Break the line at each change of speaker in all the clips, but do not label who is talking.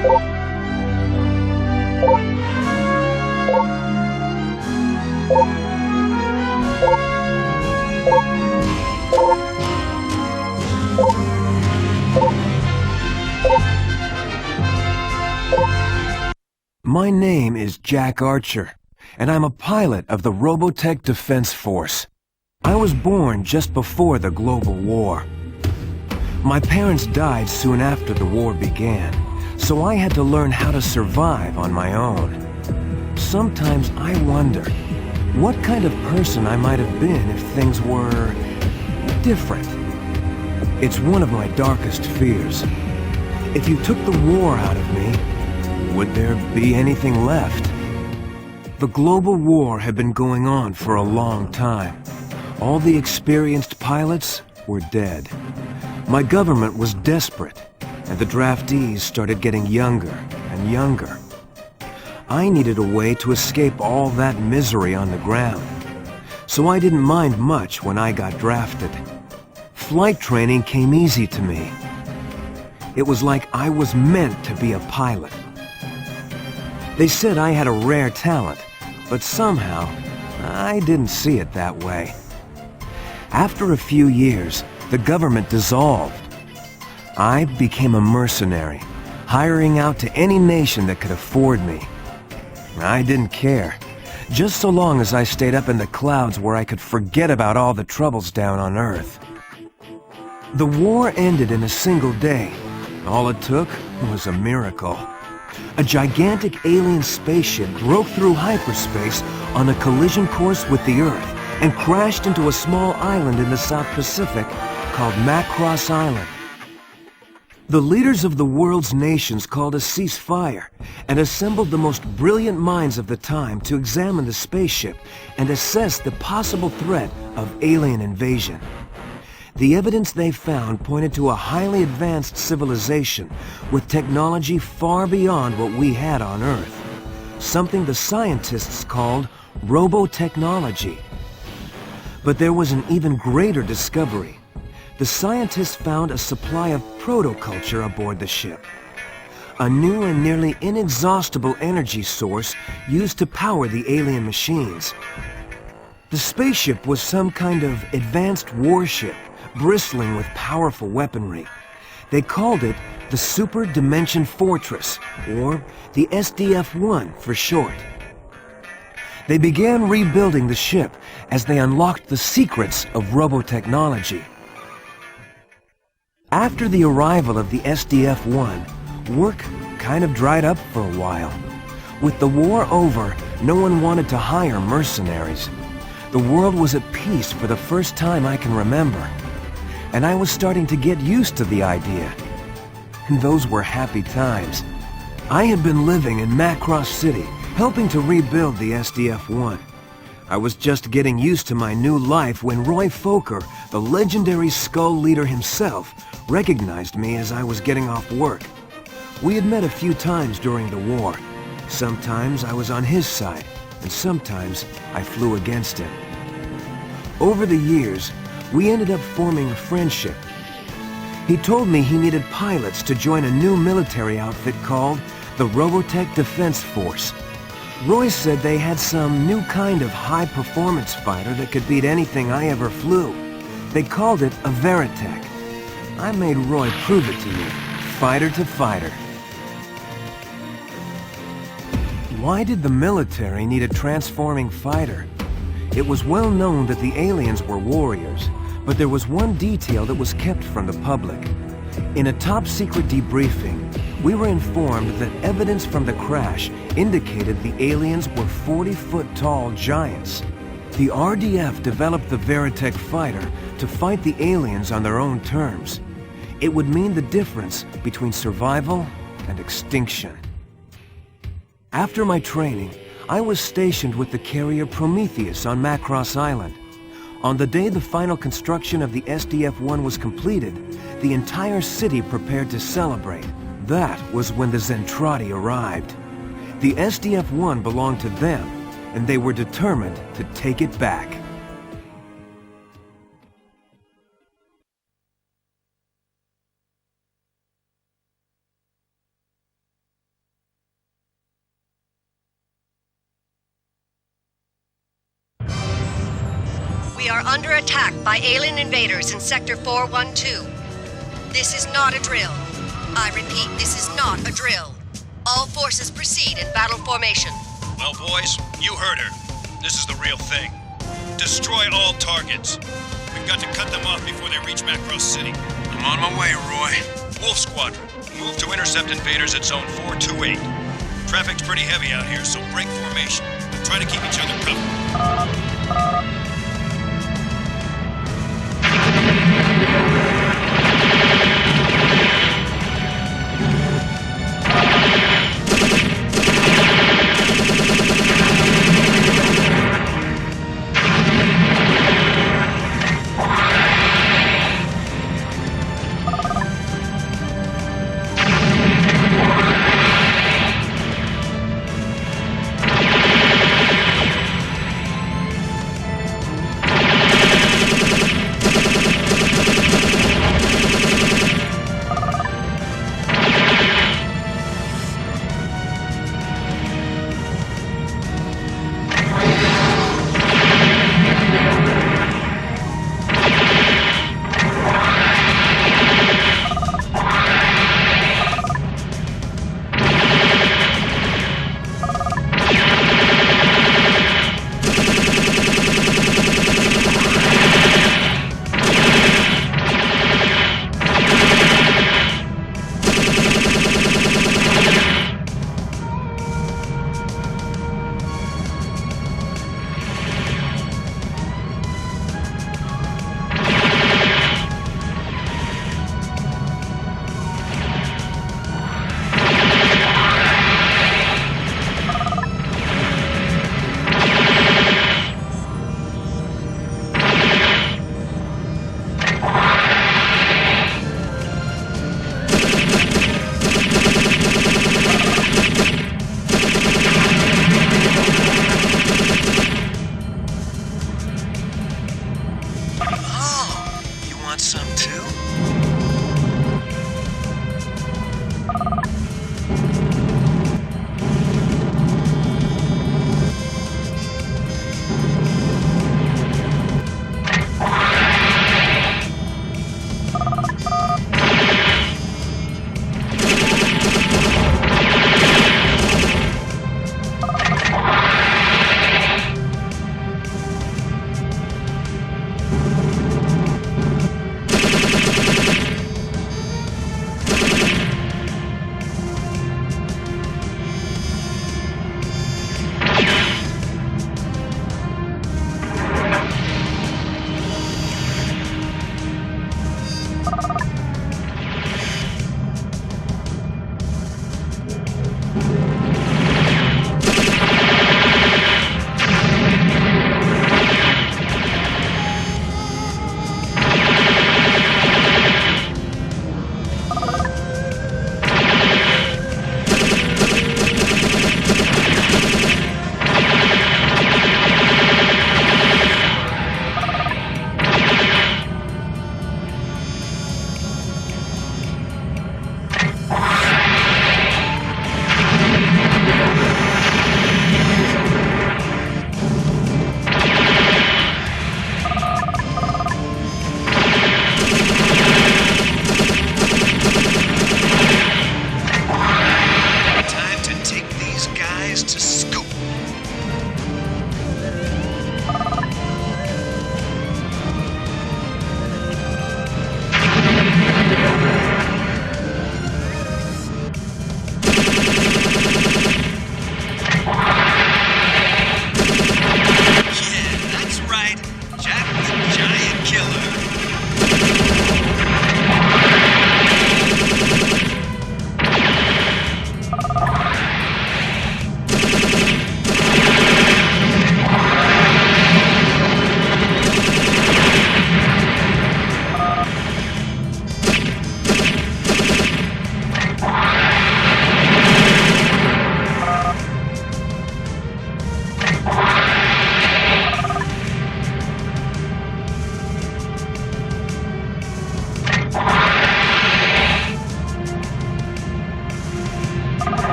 My name is Jack Archer, and I'm a pilot of the Robotech Defense Force. I was born just before the global war. My parents died soon after the war began, so I had to learn how to survive on my own. Sometimes I wonder what kind of person I might have been if things were different. It's one of my darkest fears. If you took the war out of me, would there be anything left? The global war had been going on for a long time. All the experienced pilots were dead. My government was desperate, and the draftees started getting younger and younger. I needed a way to escape all that misery on the ground, so I didn't mind much when I got drafted. Flight training came easy to me. It was like I was meant to be a pilot. They said I had a rare talent, but somehow I didn't see it that way. After a few years, the government dissolved. I became a mercenary, hiring out to any nation that could afford me. I didn't care, just so long as I stayed up in the clouds where I could forget about all the troubles down on Earth. The war ended in a single day. All it took was a miracle. A gigantic alien spaceship broke through hyperspace on a collision course with the Earth and crashed into a small island in the South Pacific called Macross Island. The leaders of the world's nations called a ceasefire and assembled the most brilliant minds of the time to examine the spaceship and assess the possible threat of alien invasion. The evidence they found pointed to a highly advanced civilization with technology far beyond what we had on Earth, something the scientists called robotechnology. But there was an even greater discovery. The scientists found a supply of protoculture aboard the ship, a new and nearly inexhaustible energy source used to power the alien machines. The spaceship was some kind of advanced warship, bristling with powerful weaponry. They called it the Super Dimension Fortress, or the SDF-1 for short. They began rebuilding the ship as they unlocked the secrets of robotechnology. After the arrival of the SDF-1, work kind of dried up for a while. With the war over, no one wanted to hire mercenaries. The world was at peace for the first time I can remember, and I was starting to get used to the idea. Those were happy times. I had been living in Macross City, helping to rebuild the SDF-1. I was just getting used to my new life when Roy Fokker, the legendary Skull leader himself, recognized me as I was getting off work. We had met a few times during the war. Sometimes I was on his side, and sometimes I flew against him. Over the years, we ended up forming a friendship. He told me he needed pilots to join a new military outfit called the Robotech Defense Force. Roy said they had some new kind of high-performance fighter that could beat anything I ever flew. They called it a Veritech. I made Roy prove it to me, fighter to fighter. Why did the military need a transforming fighter? It was well known that the aliens were warriors, but there was one detail that was kept from the public. In a top-secret debriefing, we were informed that evidence from the crash indicated the aliens were 40-foot-tall giants. The RDF developed the Veritech fighter to fight the aliens on their own terms. It would mean the difference between survival and extinction. After my training, I was stationed with the carrier Prometheus on Macross Island. On the day the final construction of the SDF-1 was completed, the entire city prepared to celebrate. That was when the Zentradi arrived. The SDF-1 belonged to them, and they were determined to take it back.
We are under attack by alien invaders in Sector 412. This is not a drill. I repeat, this is not a drill. All forces proceed in battle formation.
Well, boys, you heard her. This is the real thing. Destroy all targets. We've got to cut them off before they reach Macross City.
I'm on my way, Roy.
Wolf Squadron, move to intercept invaders at Zone 428. Traffic's pretty heavy out here, so break formation. Try to keep each other covered.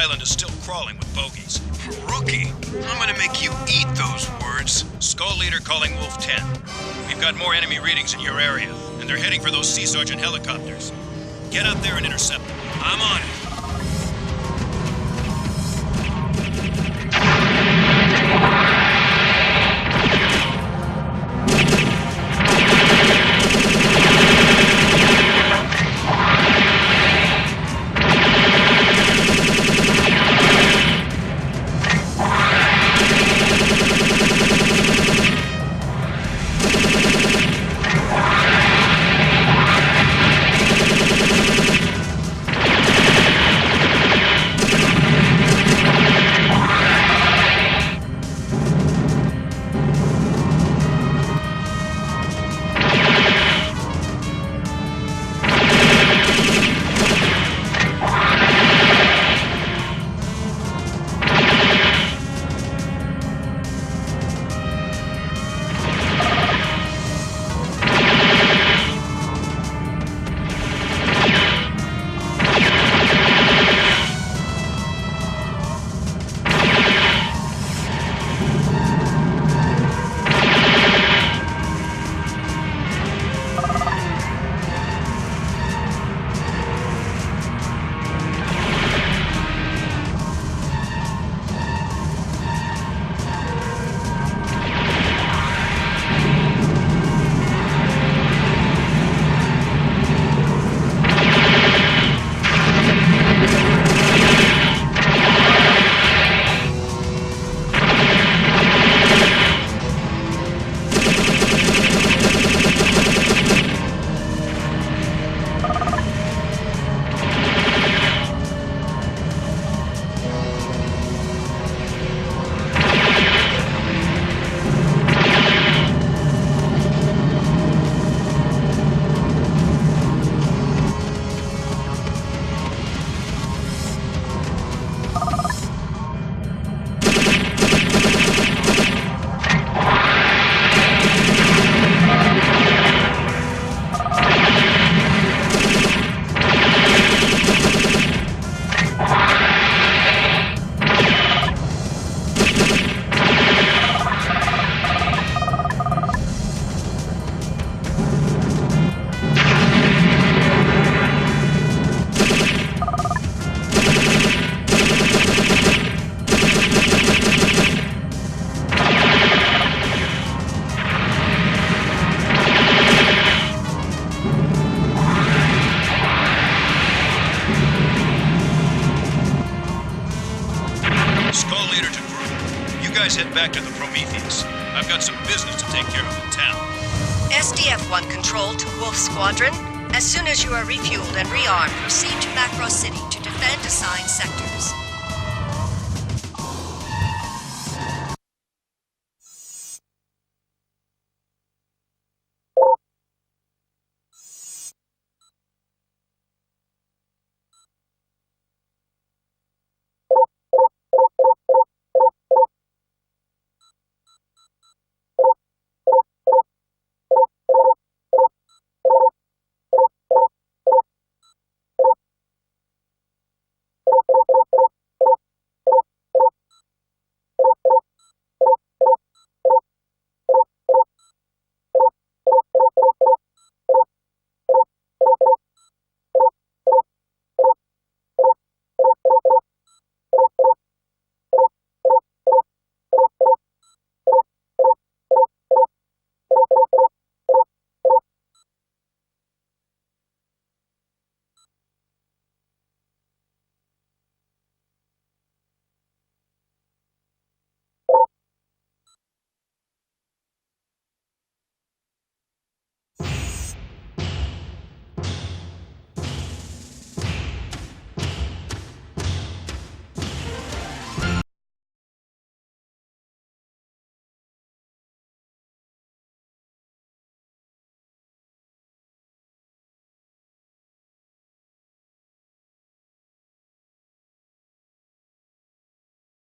island is still crawling with bogeys.
Rookie, I'm gonna make you eat those words.
Skull Leader calling Wolf 10. We've got more enemy readings in your area, and they're heading for those Sea Sergeant helicopters. Get up there and intercept them.
I'm on it.
Head back to the Prometheus. I've got some business to take care of in town.
SDF-1 control to Wolf Squadron. As soon as you are refueled and rearmed, proceed to Macross City to defend assigned sectors.